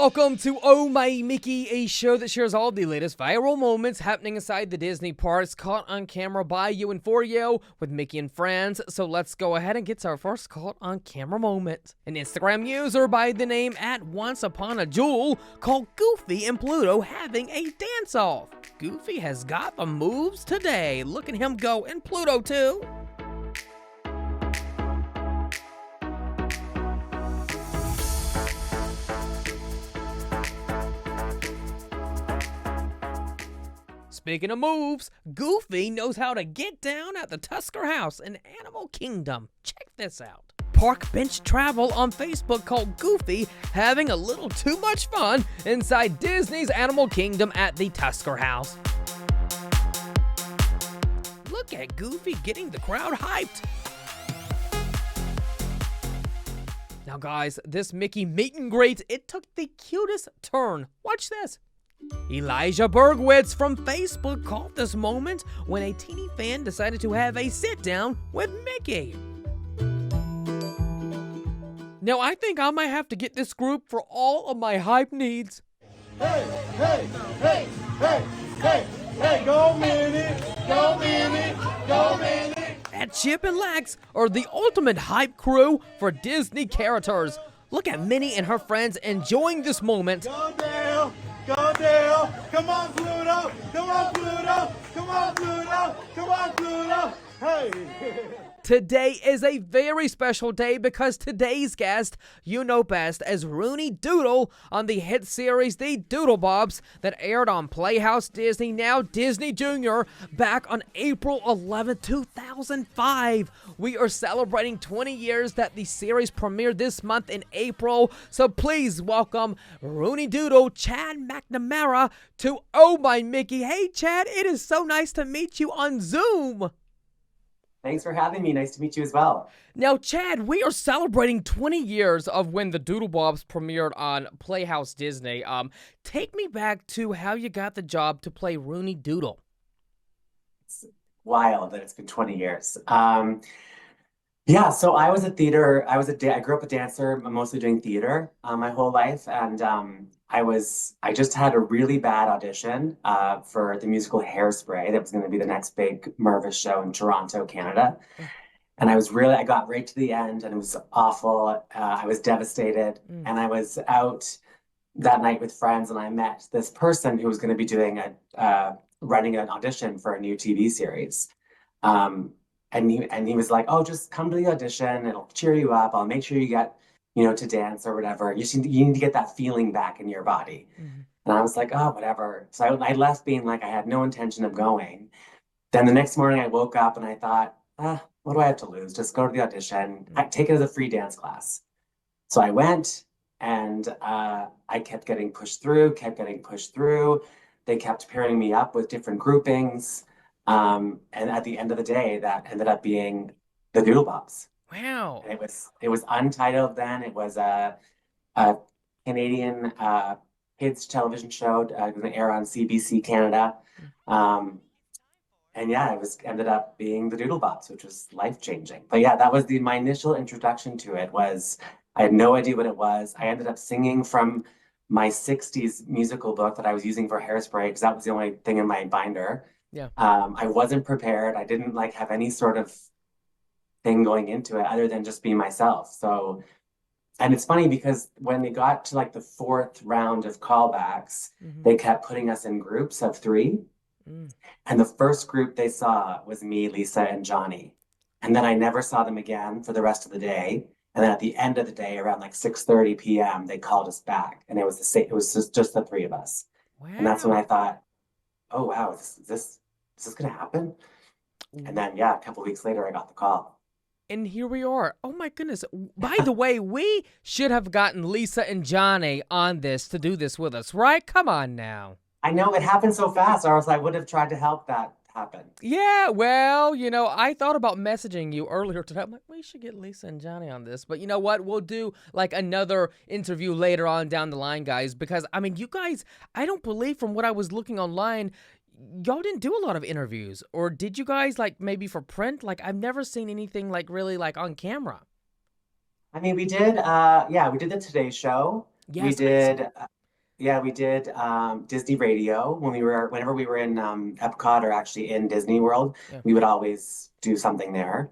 welcome to Oh My Mickey, a show that shares all the latest viral moments happening inside the Disney parks, caught on camera by you and for you with Mickey and friends. So let's go ahead and get to our first caught on camera moment. An Instagram user by the name @OnceUponAJewel called Goofy and Pluto having a dance-off. Goofy has got the moves today. Look at him go, and Pluto too. Speaking of moves, Goofy knows how to get down at the Tusker House in Animal Kingdom. Check this out. Park Bench Travel on Facebook called Goofy having a little too much fun inside Disney's Animal Kingdom at the Tusker House. Look at Goofy getting the crowd hyped. Now guys, this Mickey meet and greet, it took the cutest turn. Watch this. Elijah Bergwitz from Facebook caught this moment when a teeny fan decided to have a sit-down with Mickey. Now I think I might have to get this group for all of my hype needs. Hey, hey, hey, hey, hey, hey, go Minnie, go Minnie, go Minnie. And Chip and Lex are the ultimate hype crew for Disney characters. Look at Minnie and her friends enjoying this moment. Go Dale, go Dale, come on Pluto, come on Pluto, come on Pluto, come on Pluto, hey. Today is a very special day because today's guest, you know best as Rooney Doodle on the hit series The Doodlebops that aired on Playhouse Disney, now Disney Junior, back on April 11, 2005. We are celebrating 20 years that the series premiered this month in April, so please welcome Rooney Doodle, Chad McNamara, to Oh My Mickey. Hey Chad, it is so nice to meet you on Zoom. Thanks for having me. Nice to meet you as well. Now, Chad, we are celebrating 20 years of when the Doodlebops premiered on Playhouse Disney. Take me back to how you got the job to play Rooney Doodle. It's wild that it's been 20 years. Yeah, so I was a theater. I grew up a dancer, mostly doing theater my whole life, and I just had a really bad audition for the musical Hairspray that was going to be the next big Mervis show in Toronto, Canada. And I got right to the end, and it was awful. I was devastated, and I was out that night with friends, and I met this person who was going to be doing running an audition for a new TV series. And he was like, "Oh, just come to the audition. It'll cheer you up. I'll make sure you get, to dance or whatever. You need to get that feeling back in your body." Mm-hmm. And I was like, "Oh, whatever." So I left being like, I had no intention of going. Then the next morning I woke up and I thought, what do I have to lose? Just go to the audition. Take it as a free dance class. So I went, and I kept getting pushed through. They kept pairing me up with different groupings. And at the end of the day, that ended up being the Doodlebops. Wow. And it was untitled then. It was a Canadian kids television show. It was going to air on CBC Canada. And yeah, ended up being the Doodlebops, which was life-changing. But yeah, that was my initial introduction to it. I had no idea what it was. I ended up singing from my 60s musical book that I was using for Hairspray, because that was the only thing in my binder. Yeah. I wasn't prepared. I didn't have any sort of thing going into it other than just be myself. So, and it's funny because when we got to the fourth round of callbacks, they kept putting us in groups of 3. And the first group they saw was me, Lisa, and Johnny. And then I never saw them again for the rest of the day. And then at the end of the day, around 6:30 p.m., they called us back, and it was just the 3 of us. Wow. And that's when I thought, oh wow, is this gonna happen? And then a couple weeks later I got the call. And here we are. Oh my goodness. By the way, we should have gotten Lisa and Johnny on this to do this with us, right? Come on now. I know, it happened so fast, or else I would have tried to help that happen. Yeah, well, I thought about messaging you earlier today. I'm like, we should get Lisa and Johnny on this. But you know what? We'll do another interview later on down the line, guys, because you guys, I don't believe, from what I was looking online, y'all didn't do a lot of interviews. Or did you guys maybe for print? I've never seen anything really on camera. I mean, we did we did the Today Show. Yes, we did yeah, we did Disney Radio whenever we were in Epcot or actually in Disney World, Yeah. we would always do something there.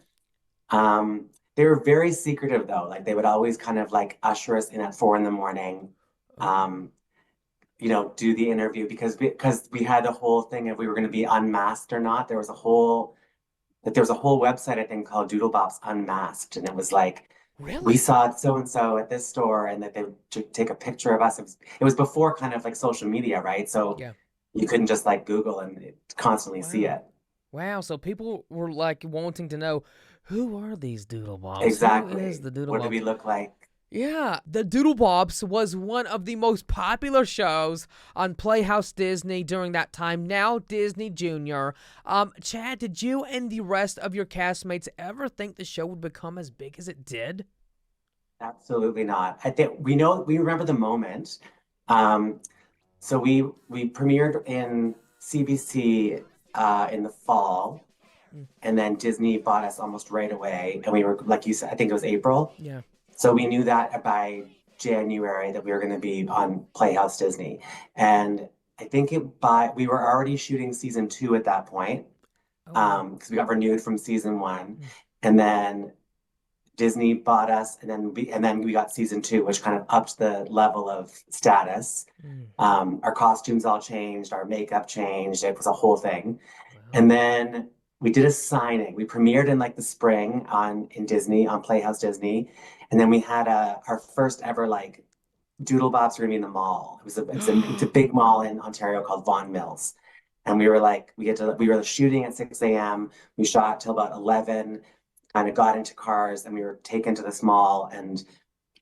They were very secretive though. Like they would always kind of like usher us in at 4 in the morning, Okay. um, do the interview because we had a whole thing if we were going to be unmasked or not. There was a whole website I think called Doodlebops Unmasked, and it was like we Really? saw so and so at this store, and that they would take a picture of us. It was before kind of like social media, right? So Yeah. you couldn't just like Google and constantly see Wow. it. Wow. So people were like wanting to know who are these Doodlebops? Who is Exactly. the What do we Doodlebops? look like? Yeah, the Doodlebops was one of the most popular shows on Playhouse Disney during that time, now Disney Junior. Chad, did you and the rest of your castmates ever think the show would become as big as it did? Absolutely not. I think we remember the moment. Um, so we premiered in CBC in the fall, Mm, and then Disney bought us almost right away. And we were, like you said, I think it was April. yeah. So we knew that by January that we were going to be on Playhouse Disney. And I think we were already shooting season 2 at that point, Oh, wow. because we got renewed from season 1. Mm, And then Disney bought us, and then we got season 2, which kind of upped the level of status. mm, Our costumes all changed, our makeup changed. It was a whole thing. wow. And then we did a signing. We premiered in like the spring in Disney on Playhouse Disney, and then we had our first ever like Doodlebops were gonna be in the mall. It's a big mall in Ontario called Vaughan Mills, and we were shooting at 6 a.m. We shot till about 11. Kind of got into cars and we were taken to this mall and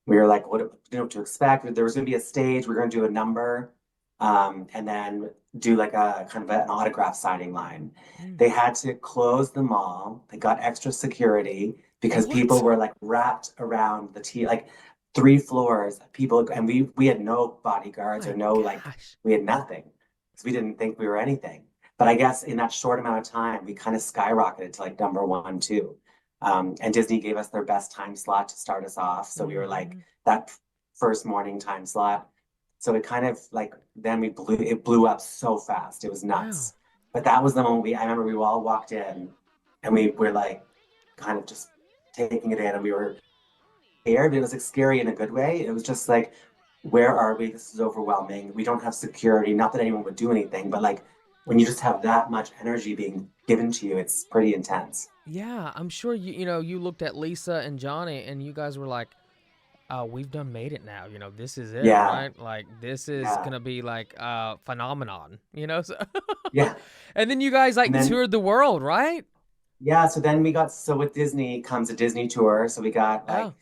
we were like, what to expect? There was going to be a stage. We were going to do a number, and then do like a kind of an autograph signing line. Mm. They had to close the mall. They got extra security because people What? were like wrapped around the like 3 floors. People, and we had no bodyguards or My no like gosh. we had nothing because we didn't think we were anything. But I guess in that short amount of time, we kind of skyrocketed to like number one, too. And Disney gave us their best time slot to start us off. So we were like Hmm. that first morning time slot. So it kind of like then it blew up so fast. It was Wow. nuts. But that was the moment I remember we all walked in and we were like kind of just taking it in and we were scared. It was like scary in a good way. It was just like, where are we? This is overwhelming. We don't have security. Not that anyone would do anything, but like when you just have that much energy being given to you, it's pretty intense. Yeah, I'm sure you looked at Lisa and Johnny and you guys were like, we've done made it now. This is it, Yeah, right? Like this is yeah, gonna be like phenomenon, so yeah. and then you guys And like then toured the world, right? yeah, so with Disney comes a Disney tour. So we got Oh, like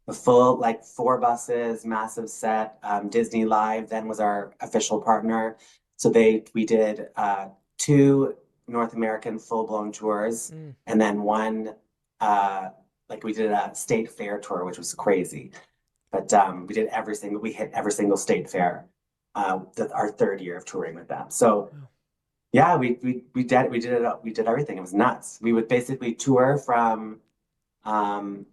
a full like 4 buses, massive set. Disney Live then was our official partner. So we did 2 North American full-blown tours mm. and then one like we did a state fair tour, which was crazy. But we hit every single state fair our third year of touring with them. So Oh, yeah, we did everything. It was nuts. We would basically tour from um,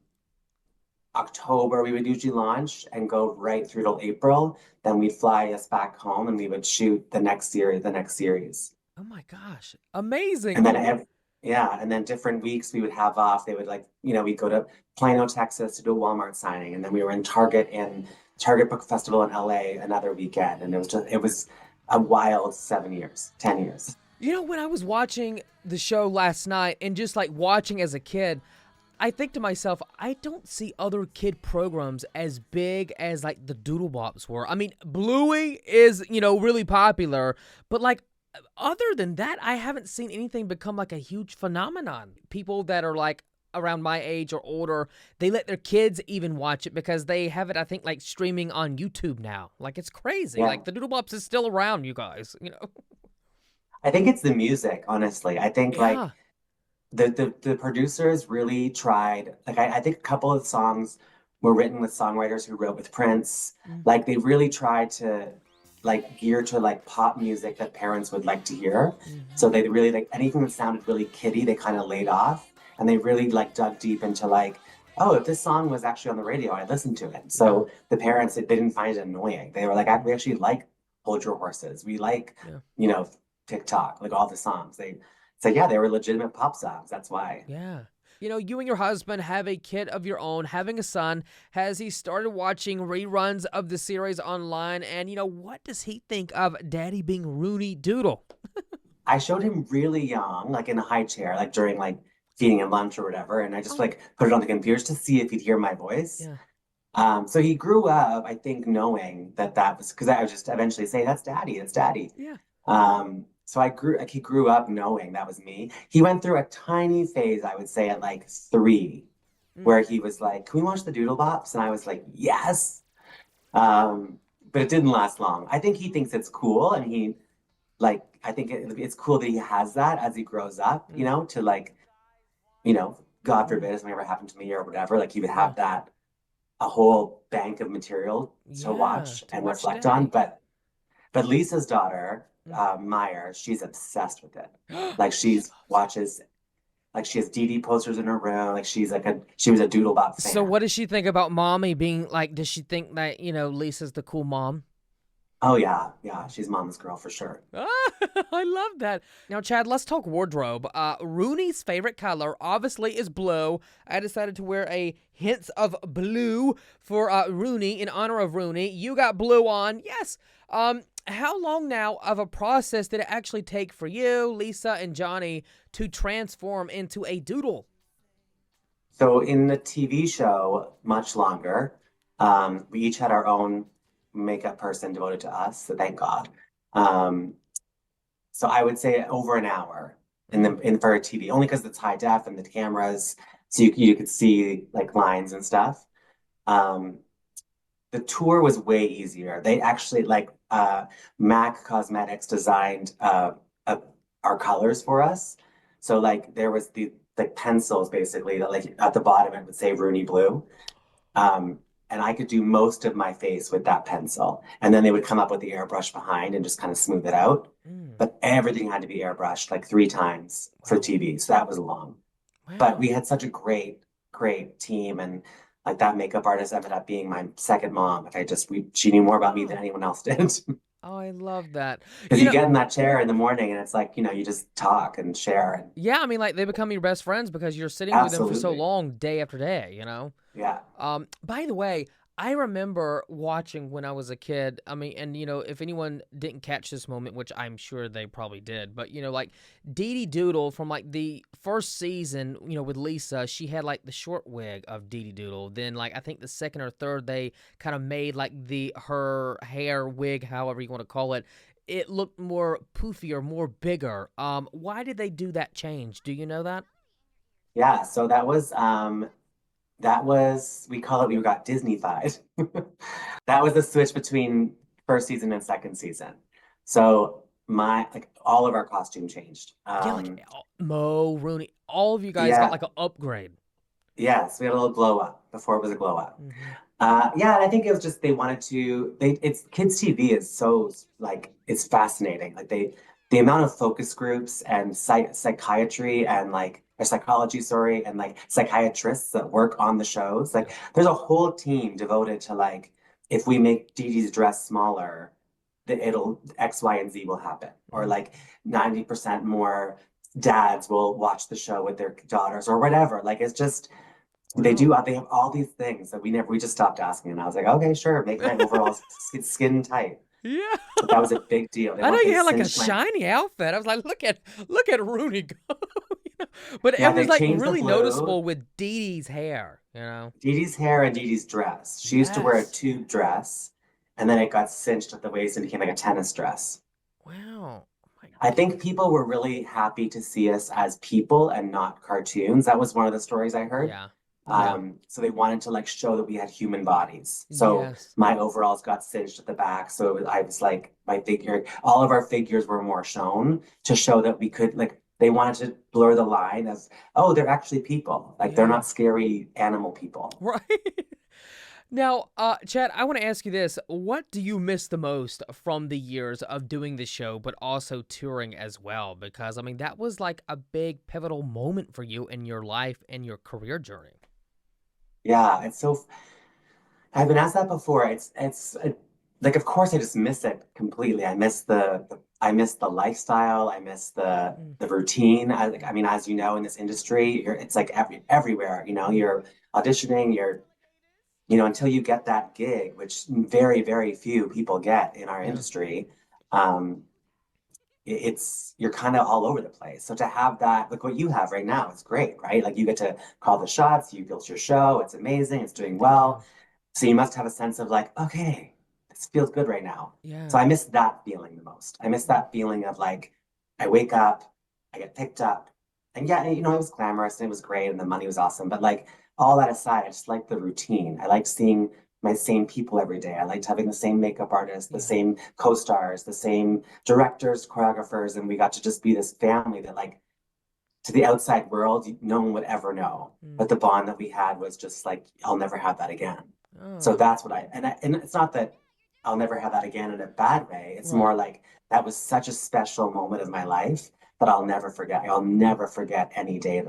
October. We would usually launch and go right through till April. Then we'd fly us back home, and we would shoot the next series. oh my gosh, amazing! And then yeah, and then different weeks we would have off. They would like we'd go to Plano, Texas to do a Walmart signing, and then we were in Target Book Festival in LA another weekend, and it was a wild 7 years, 10 years. When I was watching the show last night and just like watching as a kid, I think to myself, I don't see other kid programs as big as like the Doodlebops were. I mean, Bluey is, really popular, but like other than that, I haven't seen anything become like a huge phenomenon. People that are like around my age or older, they let their kids even watch it because they have it, I think, like streaming on YouTube now. Like it's crazy. Yeah. Like the Doodlebops is still around, you guys. I think it's the music, honestly. I think like Yeah. the producers really tried. Like I think a couple of songs were written with songwriters who wrote with Prince. Mm, Like they really tried to like gear to like pop music that parents would like to hear. mhm. So they really like anything that sounded really kiddie, they kind of laid off and they really like dug deep into like, oh, if this song was actually on the radio, I'd listen to it. Yeah. So the parents they didn't find it annoying. They were like, we actually like Hold Your Horses. We like, Yeah. you know, TikTok, like all the songs. It's like, yeah, they were legitimate pop songs. That's why. Yeah. You and your husband have a kid of your own, having a son. Has he started watching reruns of the series online? And, what does he think of Daddy being Rooney Doodle? I showed him really young, like in a high chair, like during like feeding him lunch or whatever, and I just Oh, like put it on the computer to see if he'd hear my voice. yeah. So he grew up, I think, knowing that that was because I would just eventually say, "That's Daddy, that's Daddy." Yeah. So I grew like he grew up knowing that was me. He went through a tiny phase, I would say, at like 3, Mm. where he was like, "Can we watch the Doodlebops?" And I was like, "Yes." But it didn't last long. I think he thinks it's cool, and he like I think it's cool that he has that as he grows up, Mm. to like, God Mm. forbid if something ever happened to me or whatever, like he would Yeah. have that a whole bank of material to Yeah. watch To and watch reflect on. Daddy. But Lisa's daughter, Mm. Meyer, she's obsessed with it. Like She she's loves it. watches like she has Dee Dee posters in her room. Like she was a Doodlebop So fan. what does she think about mommy being like, does she think that, Lisa's the cool mom? Oh yeah, yeah, she's mama's girl for sure. Ah, I love that. Now, Chad, let's talk wardrobe. Rooney's favorite color obviously is blue. I decided to wear a hints of blue for Rooney in honor of Rooney. You got blue on, yes. How long now of a process did it actually take for you, Lisa, and Johnny to transform into a doodle? So in the TV show, much longer. We each had our own makeup person devoted to us, so thank God. Um, so I would say over an hour Mm. in for a TV, only because it's high def and the cameras, so you could see like lines and stuff. Um, the tour was way easier. They actually MAC Cosmetics designed uh, our colors for us. So like there was the like pencils basically that like at the bottom it would say Rooney Blue. Um, and I could do most of my face with that pencil. And then they would come up with the airbrush behind and just kind of smooth it out. Mm. But everything had to be airbrushed like 3 times for Wow. TV. So that was long. But Wow. we had such a great team. And like that makeup artist ended up being my second mom. Like she knew more about me than Oh, anyone else did. oh, I love that. Because you get in that chair in the morning and it's like, you just talk and share. And Yeah, I mean, like, they become your best friends because you're sitting with them for so absolutely. long, day after day. Yeah. By the way, I remember watching when I was a kid. I mean, and if anyone didn't catch this moment, which I'm sure they probably did, but like Dee Dee Doodle from like the first season, with Lisa, she had like the short wig of Dee Dee Doodle. Then like I think the second or third, they kind of made like her hair wig, however you want to call it. It looked more poofier, more bigger. Why did they do that change? Do you know that? Yeah. So we call it, we got Disney-fied. That was the switch between first season and second season. So all of our costume changed. Yeah, like Mo, Rooney, all of you guys got Yeah, like an upgrade. yes, we had a little glow up before it was a glow up. Hmm. Yeah, and I think it was just they wanted to. It's kids TV is so like it's fascinating. Like the amount of focus groups and psychiatry and like or psychology, sorry, and like psychiatrists that work on the shows. Like Yeah. there's a whole team devoted to like if we make Dee Dee's dress smaller, that it'll X, Y, and Z will happen, or Mm. like 90% more dads will watch the show with their daughters or whatever. Like it's just Wow. they have all these things that we just stopped asking. And I was like, okay, sure, make my overalls skin tight. Yeah. But that was a big deal. I know They you had like a cinched my, shiny outfit. I was like, look at Rooney go. But yeah, it was they like changed the really blue. noticeable with Dee Dee's hair. Dee Dee's hair and Dee Dee's dress. She used to wear a Yes. tube dress and then it got cinched at the waist and became like a tennis dress. Wow. Oh my I God. think people were really happy to see us as people and not cartoons. That was one of the stories I heard. Yeah. Yeah. So they wanted to like show that we had human bodies. So Yes. my overalls got cinched at the back. So I was like all of our figures were more shown to show that we could like they wanted to blur the line of, oh, they're actually people. Like they're Yeah. not scary animal people. Right. Now, Chad, I want to ask you this. What do you miss the most from the years of doing the show, but also touring as well? Because, I mean, that was like a big pivotal moment for you in your life and your career journey. Yeah, I've been asked that before. like of course I just miss it completely. I miss I miss the lifestyle. I miss Mm, the routine. I mean, as you know, in this industry, it's like everywhere. mm, You're auditioning. Until you get that gig, which very very few people get in our yeah. industry. Um, it's you're kind of all over the place. So to have that, like what you have right now, it's great, right? Like you get to call the shots. You built your show. It's amazing. It's doing Thank well. you. So you must have a sense of like, okay, this feels good right now. So Yeah. I miss that feeling the most. I miss Mm, that feeling of like, I wake up, I get picked up. And yeah, it was glamorous and it was great and the money was awesome. But like all that aside, I just like the routine. I like seeing my same people every day. I liked having the same makeup artists, the yeah. same co-stars, the same directors, choreographers, and we got to just be this family that like to the outside world, no one would ever know. Mm. But the bond that we had was just like, I'll never have that again. So Oh, that's what and it's not that I'll never have that again in a bad way. It's right. more like that was such a special moment of my life that I'll never forget. I'll Mm. never forget any day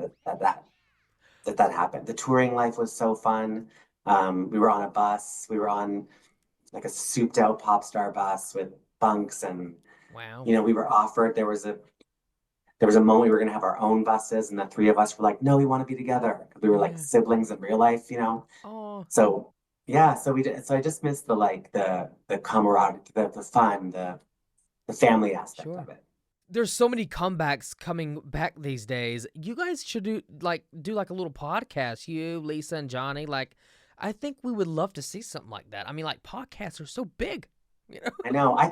that happened. The touring life was so fun. We were on a bus. We were on like a souped out pop star bus with bunks and Wow. we were offered there was a moment we were going to have our own buses, and the three of us were like, no, we want to be together. We were like Yeah. siblings in real life. Oh, So yeah, so we did. So I just miss the like the camaraderie, the fun, the family aspect sure. of it. There's so many comebacks coming back these days. You guys should do like a little podcast. You, Lisa, and Johnny. Like, I think we would love to see something like that. I mean, like podcasts are so big. You know. I know. I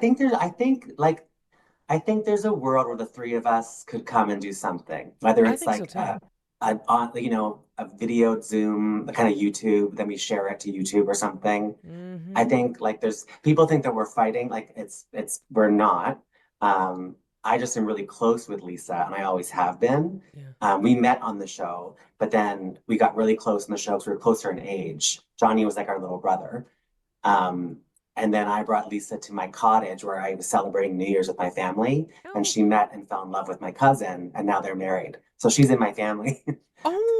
think there's a world where the three of us could come and do something, whether I it's think so like too. a video Zoom, the kind of YouTube, then we share it to YouTube or something. I Mm-hmm. think like there's people think that we're fighting, like it's we're not. I just am really close with Lisa, and I always have been. Yeah. We met on the show, but then we got really close in the show because we were closer in age. Johnny was like our little brother. Um, and then I brought Lisa to my cottage where I was celebrating New Year's with my family, and Oh. she met and fell in love with my cousin, and now they're married. So she's in my family.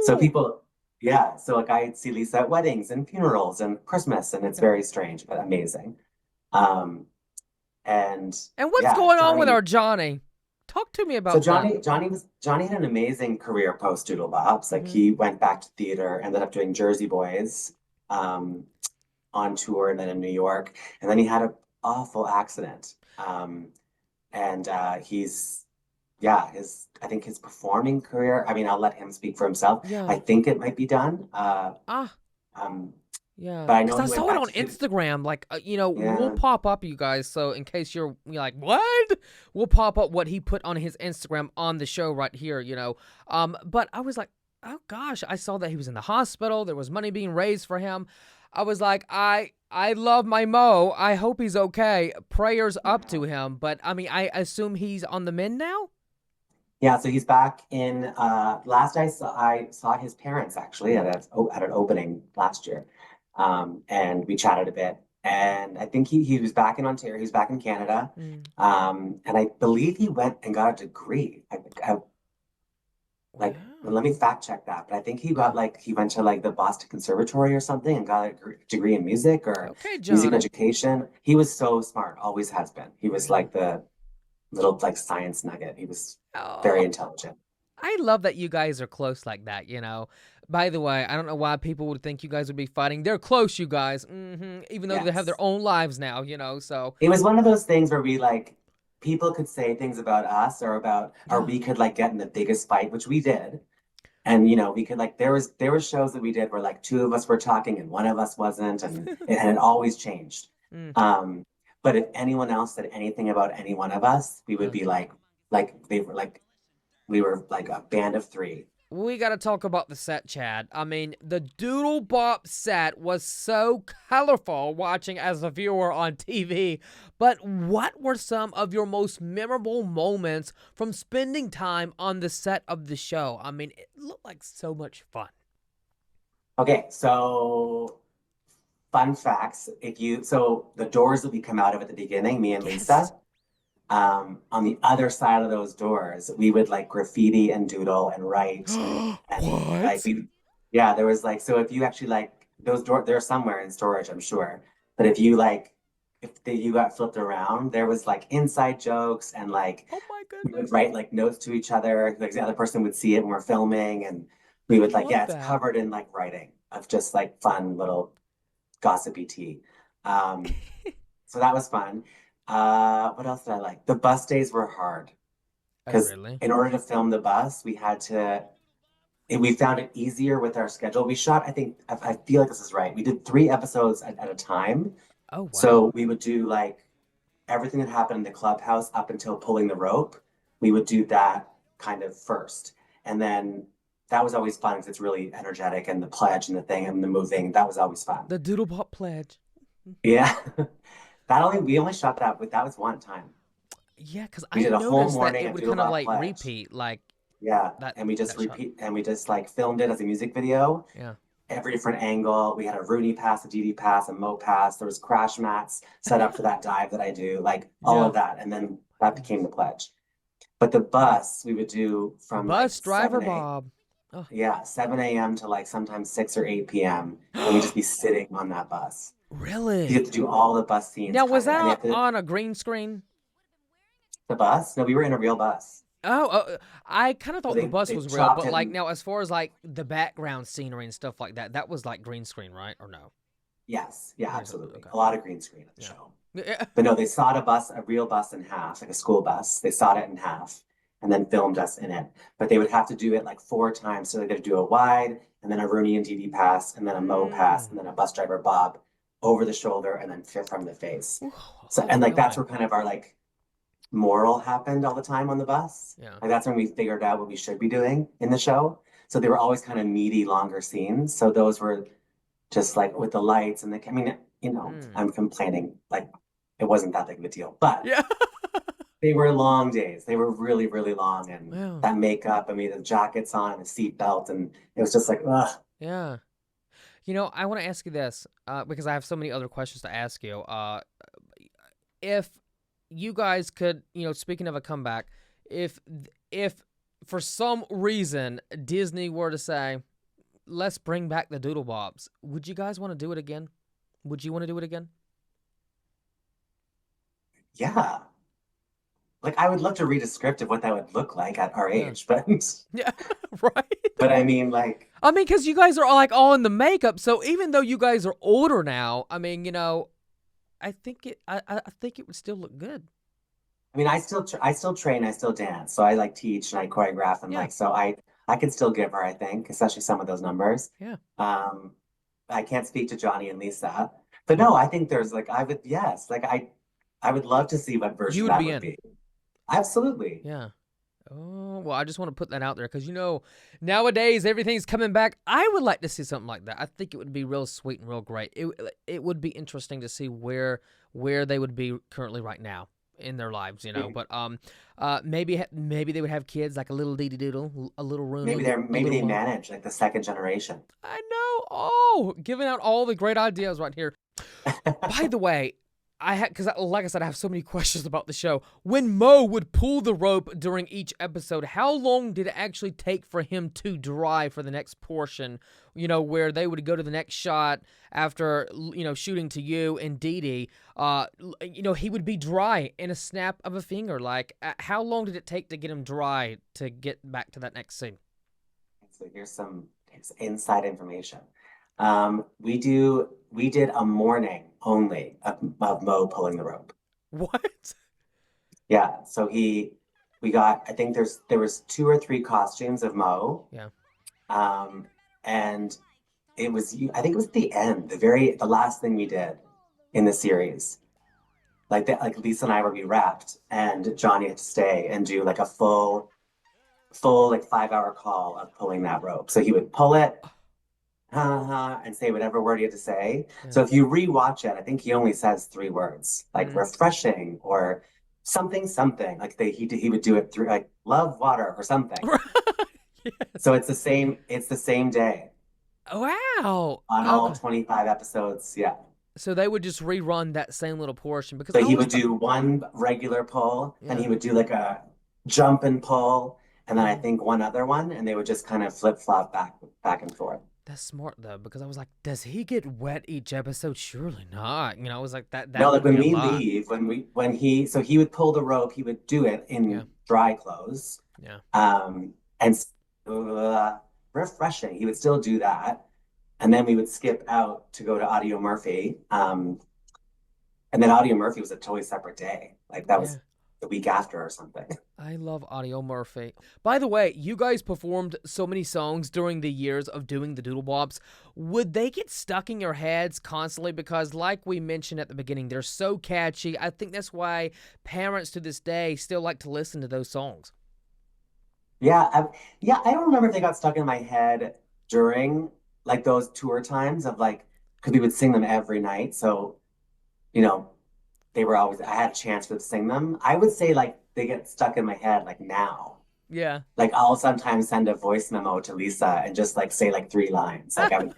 So Oh. people, yeah. So like I see Lisa at weddings and funerals and Christmas, and it's Yeah. very strange but amazing. Um, and And what's yeah, going on with Johnny. our Johnny? Talk to me So about that. Johnny had an amazing career post Doodlebops. Like Mm-hmm. he went back to theater, ended up doing Jersey Boys um, on tour, and then in New York, and then he had an awful accident. And he's yeah, his I think his performing career. I mean, I'll let him speak for himself. I Yeah. think it might be done. Ah. Um, Yeah, but I know because I he went saw it back on to Instagram. Like, we'll yeah. pop up, you guys. So in case you're like, what? We'll pop up what he put on his Instagram on the show right here. But I was like, oh gosh, I saw that he was in the hospital. There was money being raised for him. I was like, I love my Mo. I hope he's okay. Prayers up Yeah. to him. But I mean, I assume he's on the mend now. Yeah, so he's back in last I saw his parents actually at an opening last year. And we chatted a bit. And I think he was back in Ontario, he's back in Canada. Mm. And I believe he went and got a degree. Like let Wow. me fact check that, but I think Yeah. he went to like the Boston Conservatory or something and got a degree in music or Okay, music Johnny. education. He was so smart, always has been. He was Yeah. like the little like science nugget. He was very Oh. intelligent. I love that you guys are close like that. By the way, I don't know why people would think you guys would be fighting. They're close, you guys. Even though they have their Yes. own lives now. So, It was one of those things where we like people could say things about us or yeah. we could like get in the biggest fight, which we did. And we could like there was shows that we did where like two of us were talking and one of us wasn't, and it always changed. Mm, Um, but if anyone else said anything about any one of us, we would yeah. be like they were like we were like a band of three. We got to talk about the set, Chad. I mean, the Doodlebop set was so colorful watching as a viewer on TV. But what were some of your most memorable moments from spending time on the set of the show? I mean, it looked like so much fun. Okay, so fun facts. If you so the doors that we come out of at the beginning, me and Yes. Lisa, on the other side of those doors, we would like graffiti and doodle and write and like What? yeah, there was like, so if you actually like those doors, they're somewhere in storage, I'm sure. But if you like you got flipped around, there was like inside jokes and like Oh my we would goodness. write like notes to each other. Like the other person would see it when we're filming, and we I would like, love yeah, it's that. covered in like writing of just like fun little gossipy tea. Um, so that was fun. What else did I like? The bus days were hard Oh, because really? in order to film the bus, we had to. We found it easier with our schedule. We shot, I think, I feel like this is right. We did 3 episodes at a time. Oh, wow. So we would do like everything that happened in the clubhouse up until pulling the rope. We would do that kind of first. And then that was always fun because it's really energetic and the pledge and the thing and the moving. That was always fun. The Doodlebop pledge. Yeah. We only shot that, but that was one time. Yeah, because We I did a whole noticed that morning it of would kind of Doodlebop like Pledge. repeat, like Yeah. that And we just that shot. repeat and we just like filmed it as a music video. Yeah. Every different angle. We had a Rooney pass, a DD pass, a Mo pass. There was crash mats set up for that dive that I do, like all Yeah. of that. And then My that became goodness. the pledge. But the bus we would do from like Bus driver 7 Bob. Oh, yeah, 7 a.m. to like sometimes 6 or 8 p.m. And we'd just be sitting on that bus. You really? have to do all the bus scenes Now, was kind of. And you that have to, on a green screen? the bus? No, we were in a real bus. Oh, I kind of So thought the bus they was real, chopped but it like and now, as far as like the background scenery and stuff like that, that was like green screen, right? Or no? yes, yeah, Yes, absolutely. okay. A lot of green screen at the Yeah. show. Yeah. But no, they sawed a real bus in half, like a school bus. They sawed it in half and then filmed us in it. But they would have to do it like 4 times. So they got to do a wide and then a Rooney and DD pass and then a Mo pass Mm. and then a bus driver Bob over the shoulder and then from the face. Ooh, So holy and like that's moly. where kind of our like moral happened all the time on the bus. Yeah. Like that's when we figured out what we should be doing in the show. So they were always kind of meaty, longer scenes. So those were just like with the lights and I mean, Mm. I'm complaining like it wasn't that big of a deal, but Yeah. they were long days. They were really, really long, and Yeah. that makeup. I mean, the jackets on and the seat belt, and it was just like, ugh. Yeah. I want to ask you this because I have so many other questions to ask you. If you guys could, speaking of a comeback, if for some reason Disney were to say, let's bring back the Doodlebops, would you guys want to do it again? Would you want to do it again? Yeah. Like I would love to read a script of what that would look like at our Yeah. age, but Yeah. Right. but I mean, like, I mean, because you guys are like all in the makeup, so even though you guys are older now, I mean, I think I think it would still look good. I mean, I still train, I still dance, so I like teach and I choreograph and Yeah. like, so I can still give her, I think, especially some of those numbers. Yeah. Um, I can't speak to Johnny and Lisa, but no, I think there's like I would, yes, like I would love to see what You version would that be would in. be. Absolutely. Yeah. Oh, well, I just want to put that out there because, nowadays everything's coming back. I would like to see something like that. I think it would be real sweet and real great. It would be interesting to see where they would be currently right now in their lives, But maybe they would have kids like a little Dee Dee Doodle, a little Rooney, a Maybe little they Mo. manage like the second generation. I know. Oh, giving out all the great ideas right here. By the way, because like I said, I have so many questions about the show. When Mo would pull the rope during each episode, how long did it actually take for him to dry for the next portion? Where they would go to the next shot after shooting to you and Dee Dee. He would be dry in a snap of a finger. Like, how long did it take to get him dry to get back to that next scene? So here's inside information. We did a morning only of Mo pulling the rope. What? Yeah. So we got, I think there was 2 or 3 costumes of Mo. Yeah. And I think it was the end, the last thing we did in the series. Like that, like Lisa and I were wrapped and Johnny had to stay and do like a full like 5-hour call of pulling that rope. So he would pull it, and say whatever word he had to say. Yeah. So if you rewatch it, I think he only says 3 words, like Mhm. refreshing or something. Like he would do it through like love water or something. Yes. So it's the same day Wow. on all Okay. 25 episodes. Yeah. So they would just rerun that same little portion because So I he always would do one regular pull, and Yeah. he would do like a jump and pull, and then I Mhm. think one other one, and they would just kind of flip flop back and forth. That's smart though, because I was like, does he get wet each episode? Surely not. I was like, that No, like would be when a we lot. leave, when he so he would pull the rope, he would do it Yeah, in dry clothes. yeah. And refreshing. He would still do that. And then we would skip out to go to Audio Murphy. And then Audio Murphy was a totally separate day. Like that Yeah. was the week after or something. I love Audio Murphy. By the way, you guys performed so many songs during the years of doing the Doodlebops. Would they get stuck in your heads constantly? Because, like we mentioned at the beginning, they're so catchy. I think that's why parents to this day still like to listen to those songs. Yeah, I don't remember if they got stuck in my head during like those tour times of like because we would sing them every night. So, you know, they were always I had a chance to sing them. I would say like they get stuck in my head like now. Yeah. Like I'll sometimes send a voice memo to Lisa and just like say like three lines. Like I'll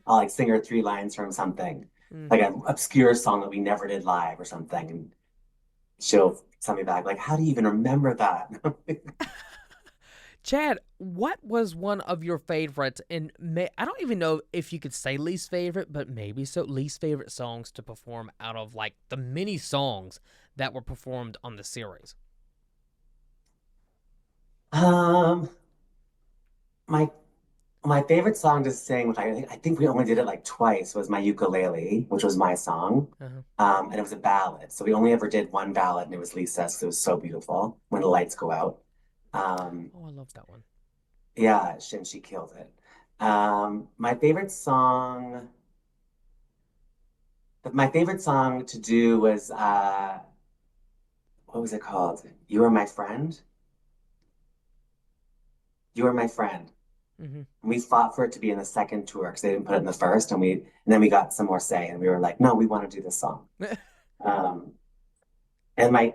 like sing her three lines from something, like hmm an obscure song that we never did live or something. And she'll send me back like, how do you even remember that? Chad, what was one of your favorites? And I don't even know if you could say least favorite, but maybe so. Least favorite songs to perform out of like the many songs that were performed on the series. Um, my my favorite song to sing, which I think we only did it like twice, was my ukulele, which was my song. Uh-huh. And it was a ballad. So we only ever did one ballad, and it was Lisa's 'cause it was so beautiful when the lights go out. Um, Oh, I love that one. yeah, she killed it. My favorite song, my favorite song to do was what was it called? You Are My Friend. You Are My Friend. hmm We fought for it to be in the second tour because they didn't put it in the first, and then we got some more say, and we were like, no, we want to do this song. Um, and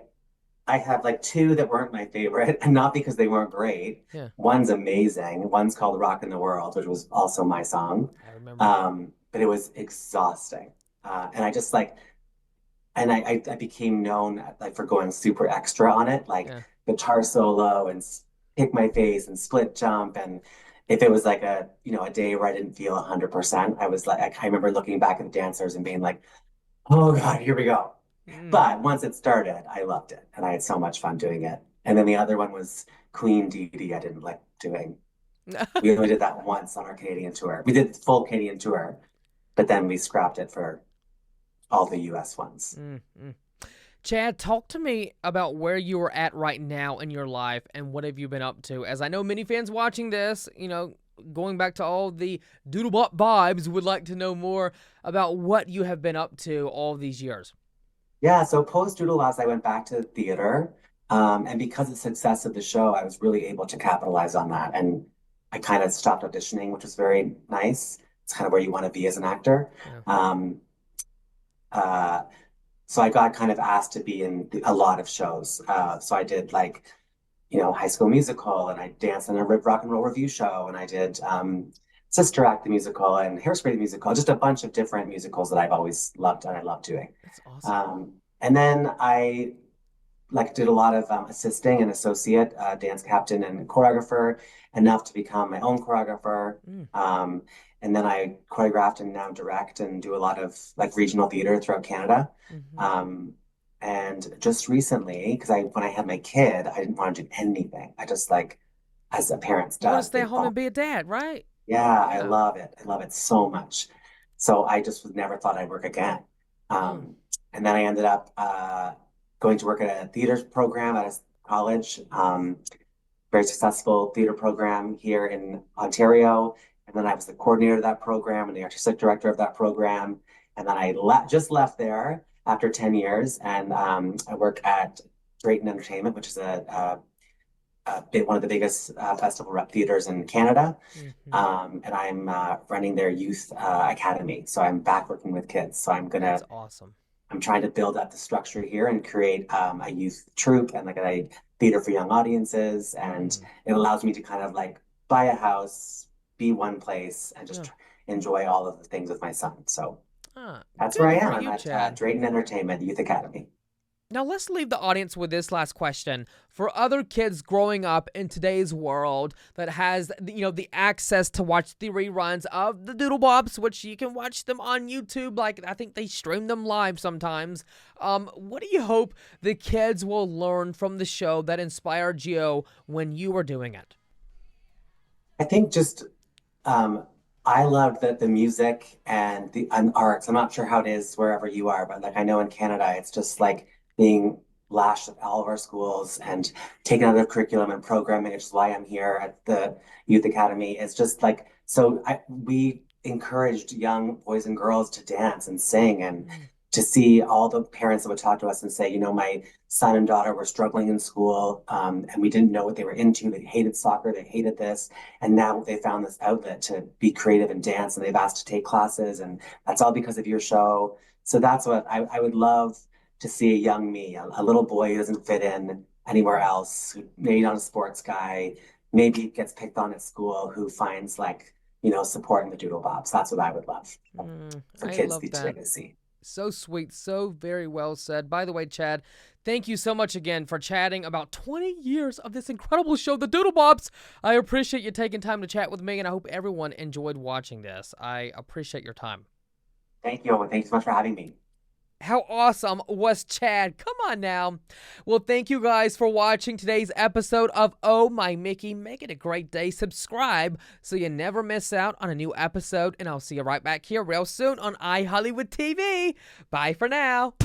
I have like two that weren't my favorite, and not because they weren't great. yeah, One's amazing. One's called "Rock in the World," which was also my song, I remember. but it was exhausting, and I just like, and I became known like for going super extra on it, like Yeah. guitar solo and kick my face and split jump and if it was like a day where I didn't feel 100%, I was like I remember looking back at the dancers and being like, oh God, here we go. Mm. But once it started, I loved it and I had so much fun doing it. And then the other one was Queen Dee Dee. I didn't like doing. We only did that once on our Canadian tour. We did the full Canadian tour, but then we scrapped it for all the US ones. Mm-mm. Chad, talk to me about where you are at right now in your life and what have you been up to. As I know many fans watching this, going back to all the Doodlebop vibes, would like to know more about what you have been up to all these years. Yeah, so post Doodle Loss, I went back to theater. And because of the success of the show, I was really able to capitalize on that. And I kind of stopped auditioning, which was very nice. It's kind of where you want to be as an actor. Yeah. Um, uh, so I got kind of asked to be in a lot of shows. So I did like, High School Musical, and I danced in a rock and roll review show, and I did Sister Act the musical and Hairspray the musical, just a bunch of different musicals that I've always loved and I love doing. That's awesome. And then I like did a lot of assisting and associate dance captain and choreographer, enough to become my own choreographer. Mm. And then I choreographed and now direct and do a lot of like regional theater throughout Canada. hmm And just recently, because when I had my kid, I didn't want to do anything. I just like, as a parent's You want to does, stay they home fall. and be a dad, right? Yeah, I Yeah. love it. I love it so much. So I just never thought I'd work again. Mm. And then I ended up going to work at a theater program at a college, very successful theater program here in Ontario. And then I was the coordinator of that program and the artistic director of that program. And then I just left there after 10 years. And I work at Drayton Entertainment, which is one of the biggest festival rep theaters in Canada. hmm And I'm running their youth academy. So I'm back working with kids. So That's awesome. I'm trying to build up the structure here and create a youth troupe and like a theater for young audiences. And Mm. it allows me to kind of like buy a house, be one place, and Yeah. just enjoy all of the things with my son. So Ah, that's where I good am. for I'm you, at Chad. Drayton Entertainment Youth Academy. Now let's leave the audience with this last question. For other kids growing up in today's world that has, the access to watch the reruns of the Doodlebops, which you can watch them on YouTube, like I think they stream them live sometimes. What do you hope the kids will learn from the show that inspired you when you were doing it? I think just I loved the music and the arts. I'm not sure how it is wherever you are, but like I know in Canada, it's just like being lashed at all of our schools and taken out of curriculum and programming, which is why I'm here at the Youth Academy. It's just like we encouraged young boys and girls to dance and sing and to see all the parents that would talk to us and say, my son and daughter were struggling in school, and we didn't know what they were into. They hated soccer, they hated this, and now they found this outlet to be creative and dance, and they've asked to take classes, and that's all because of your show. So that's what I would love to see a young me, a little boy who doesn't fit in anywhere else, who maybe not a sports guy, maybe gets picked on at school, who finds support in the Doodlebops. That's what I would love for I kids love today that. to see. So sweet, so very well said. By the way, Chad, thank you so much again for chatting about 20 years of this incredible show, The Doodlebops. I appreciate you taking time to chat with me, and I hope everyone enjoyed watching this. I appreciate your time. Thank you. Thank you so much for having me. How awesome was Chad? Come on now. Well, thank you guys for watching today's episode of Oh My Mickey. Make it a great day. Subscribe so you never miss out on a new episode. And I'll see you right back here real soon on iHollywood TV. Bye for now.